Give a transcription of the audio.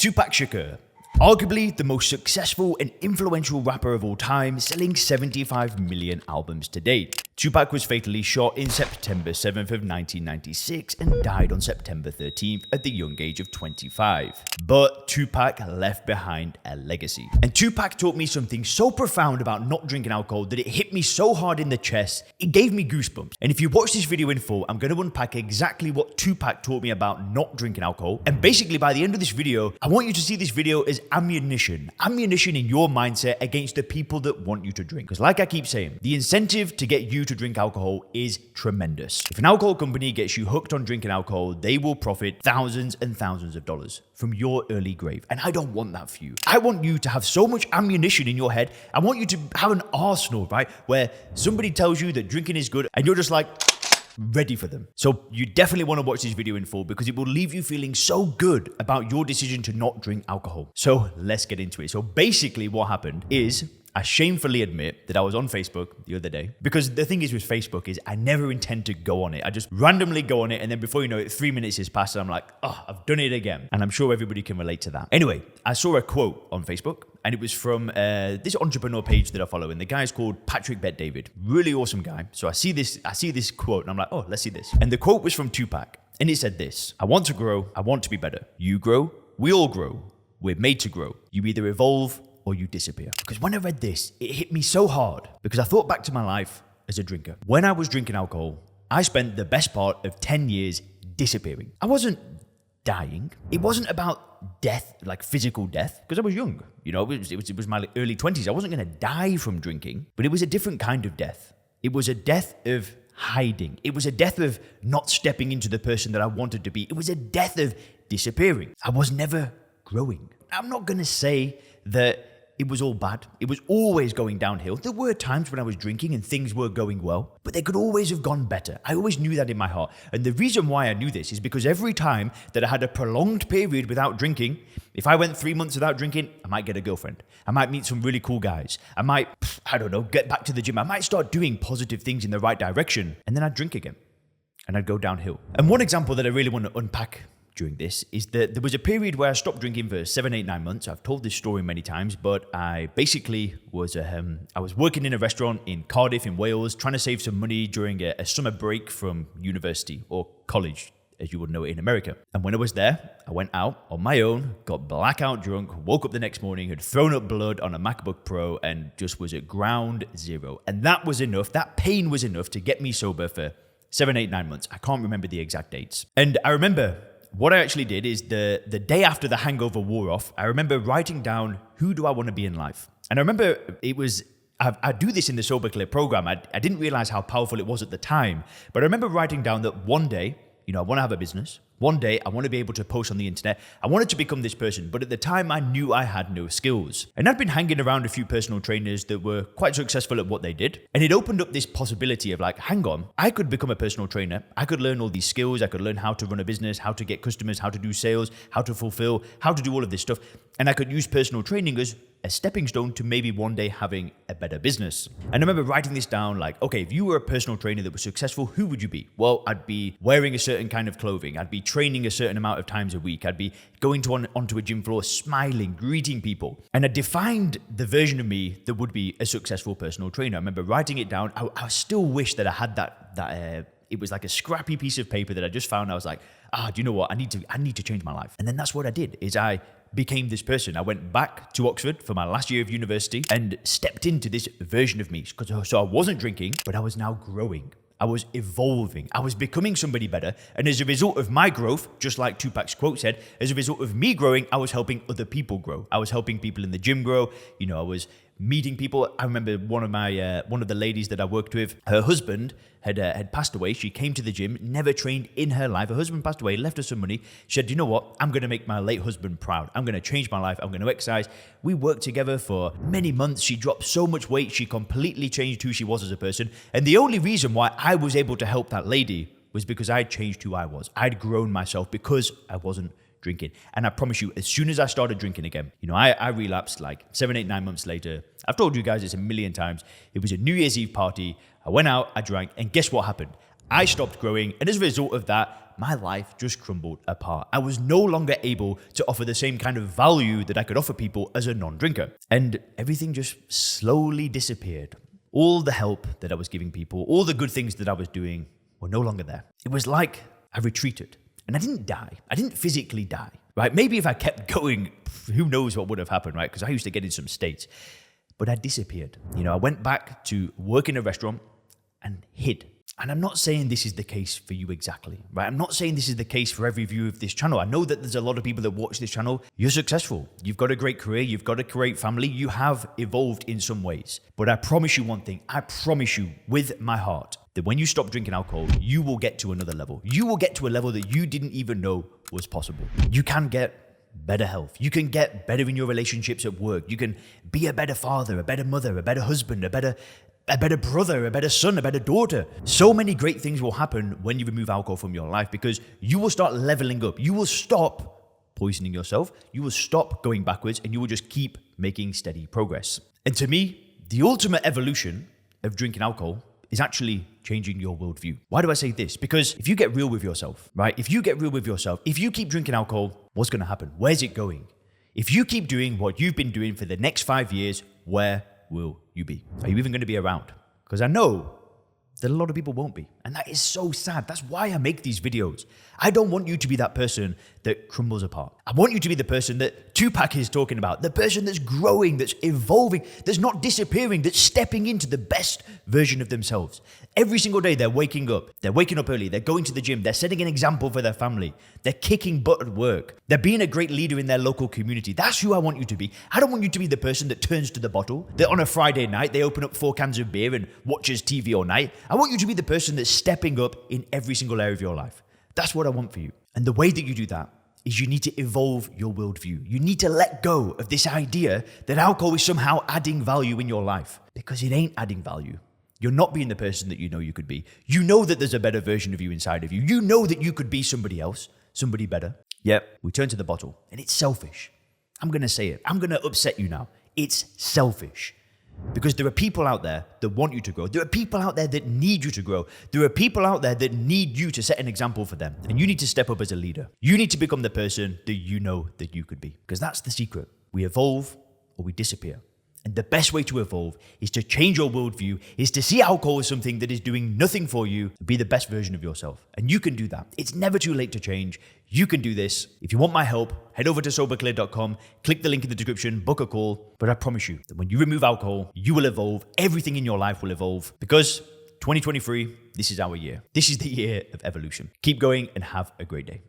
Tupac Shakur, arguably the most successful and influential rapper of all time, selling 75 million albums to date. Tupac was fatally shot in September 7th of 1996 and died on September 13th at the young age of 25. But Tupac left behind a legacy. And Tupac taught me something so profound about not drinking alcohol that it hit me so hard in the chest, it gave me goosebumps. And if you watch this video in full, I'm going to unpack exactly what Tupac taught me about not drinking alcohol. And basically by the end of this video, I want you to see this video as ammunition in your mindset against the people that want you to drink. Because like I keep saying, the incentive to get you to drink alcohol is tremendous. If an alcohol company gets you hooked on drinking alcohol, they will profit thousands and thousands of dollars from your early grave. And I don't want that for you. I want you to have so much ammunition in your head. I want you to have an arsenal, right? Where somebody tells you that drinking is good and you're just like, ready for them. So you definitely want to watch this video in full because it will leave you feeling so good about your decision to not drink alcohol. So let's get into it. So basically what happened is I shamefully admit that I was on Facebook the other day, because the thing is with Facebook is I never intend to go on it. I just randomly go on it, and then before you know it, 3 minutes has passed and I'm like, oh, I've done it again. And I'm sure everybody can relate to that. Anyway, I saw a quote on Facebook, and it was from this entrepreneur page that I follow, and the guy is called Patrick Bet-David. Really awesome guy. So I see this quote and I'm like, oh, let's see this. And the quote was from Tupac, and it said this: I want to grow, I want to be better. You grow, we all grow. We're made to grow. You either evolve or you disappear. Because when I read this, it hit me so hard because I thought back to my life as a drinker. When I was drinking alcohol, I spent the best part of 10 years disappearing. I wasn't dying. It wasn't about death, like physical death, because I was young. You know, it was my early 20s. I wasn't going to die from drinking, but it was a different kind of death. It was a death of hiding. It was a death of not stepping into the person that I wanted to be. It was a death of disappearing. I was never growing. I'm not going to say that it was all bad. It was always going downhill. There were times when I was drinking and things were going well, but they could always have gone better. I always knew that in my heart. And the reason why I knew this is because every time that I had a prolonged period without drinking, if I went 3 months without drinking, I might get a girlfriend. I might meet some really cool guys. I might, get back to the gym. I might start doing positive things in the right direction. And then I'd drink again and I'd go downhill. And one example that I really want to unpack during this is that there was a period where I stopped drinking for 7, 8, 9 months. I've told this story many times, but I basically was I was working in a restaurant in Cardiff in Wales, trying to save some money during a summer break from university or college, as you would know it in America. And when I was there, I went out on my own, got blackout drunk, woke up the next morning, had thrown up blood on a MacBook Pro, and just was at ground zero. And that was enough, that pain was enough to get me sober for 7, 8, 9 months. I can't remember the exact dates. And I remember what I actually did is the day after the hangover wore off, I remember writing down, who do I want to be in life? And I remember I do this in the Sober Clear program. I didn't realize how powerful it was at the time, but I remember writing down that one day, I want to have a business. One day, I want to be able to post on the internet. I wanted to become this person, but at the time, I knew I had no skills. And I'd been hanging around a few personal trainers that were quite successful at what they did. And it opened up this possibility of like, hang on, I could become a personal trainer. I could learn all these skills. I could learn how to run a business, how to get customers, how to do sales, how to fulfill, how to do all of this stuff. And I could use personal training as a stepping stone to maybe one day having a better business. And I remember writing this down like, okay, if you were a personal trainer that was successful, who would you be? Well, I'd be wearing a certain kind of clothing. I'd be training a certain amount of times a week. I'd be going onto a gym floor, smiling, greeting people. And I defined the version of me that would be a successful personal trainer. I remember writing it down. I still wish that I had that it was like a scrappy piece of paper that I just found. I was like, do you know what? I need to change my life. And then that's what I did, is I became this person. I went back to Oxford for my last year of university and stepped into this version of me. So I wasn't drinking, but I was now growing. I was evolving. I was becoming somebody better. And as a result of my growth, just like Tupac's quote said, as a result of me growing, I was helping other people grow. I was helping people in the gym grow. I was meeting people. I remember one of the ladies that I worked with, her husband had passed away. She came to the gym, never trained in her life. Her husband passed away, left her some money. She said, you know what? I'm going to make my late husband proud. I'm going to change my life. I'm going to exercise. We worked together for many months. She dropped so much weight. She completely changed who she was as a person. And the only reason why I was able to help that lady was because I had changed who I was. I'd grown myself because I wasn't drinking. And I promise you, as soon as I started drinking again, I relapsed like 7, 8, 9 months later. I've told you guys this a million times. It was a New Year's Eve party. I went out, I drank, and guess what happened? I stopped growing, and as a result of that, that, my life just crumbled apart. I was no longer able to offer the same kind of value that I could offer people as a non-drinker. And everything just slowly disappeared. All the help that I was giving people, all the good things that I was doing were no longer there. It was like I retreated. And I didn't die. I didn't physically die, right? Maybe if I kept going, who knows what would have happened, right? Because I used to get in some states. But I disappeared. I went back to work in a restaurant and hid. And I'm not saying this is the case for you exactly, right? I'm not saying this is the case for every viewer of this channel. I know that there's a lot of people that watch this channel. You're successful. You've got a great career. You've got a great family. You have evolved in some ways. But I promise you one thing. I promise you with my heart that when you stop drinking alcohol, you will get to another level. You will get to a level that you didn't even know was possible. You can get better health. You can get better in your relationships at work. You can be a better father, a better mother, a better husband, a better brother, a better son, a better daughter. So many great things will happen when you remove alcohol from your life because you will start leveling up. You will stop poisoning yourself. You will stop going backwards and you will just keep making steady progress. And to me, the ultimate evolution of drinking alcohol is actually changing your worldview. Why do I say this? Because if you get real with yourself, right? If you get real with yourself, if you keep drinking alcohol, what's going to happen? Where's it going? If you keep doing what you've been doing for the next 5 years, where will you be? Are you even going to be around? Because I know that a lot of people won't be. And that is so sad. That's why I make these videos. I don't want you to be that person that crumbles apart. I want you to be the person that Tupac is talking about, the person that's growing, that's evolving, that's not disappearing, that's stepping into the best version of themselves. Every single day they're waking up. They're waking up early. They're going to the gym. They're setting an example for their family. They're kicking butt at work. They're being a great leader in their local community. That's who I want you to be. I don't want you to be the person that turns to the bottle, that on a Friday night they open up 4 cans of beer and watches TV all night. I want you to be the person that's stepping up in every single area of your life. That's what I want for you. And the way that you do that is you need to evolve your worldview. You need to let go of this idea that alcohol is somehow adding value in your life, because it ain't adding value. You're not being the person that you know you could be. You know that there's a better version of you inside of you. You know that you could be somebody else, somebody better. Yep, we turn to the bottle and it's selfish. I'm going to say it. I'm going to upset you now. It's selfish. Because there are people out there that want you to grow. There are people out there that need you to grow. There are people out there that need you to set an example for them. And you need to step up as a leader. You need to become the person that you know that you could be. Because that's the secret. We evolve or we disappear. And the best way to evolve is to change your worldview, is to see alcohol as something that is doing nothing for you, to be the best version of yourself. And you can do that. It's never too late to change. You can do this. If you want my help, head over to soberclear.com, click the link in the description, book a call. But I promise you that when you remove alcohol, you will evolve. Everything in your life will evolve. Because 2023, this is our year. This is the year of evolution. Keep going and have a great day.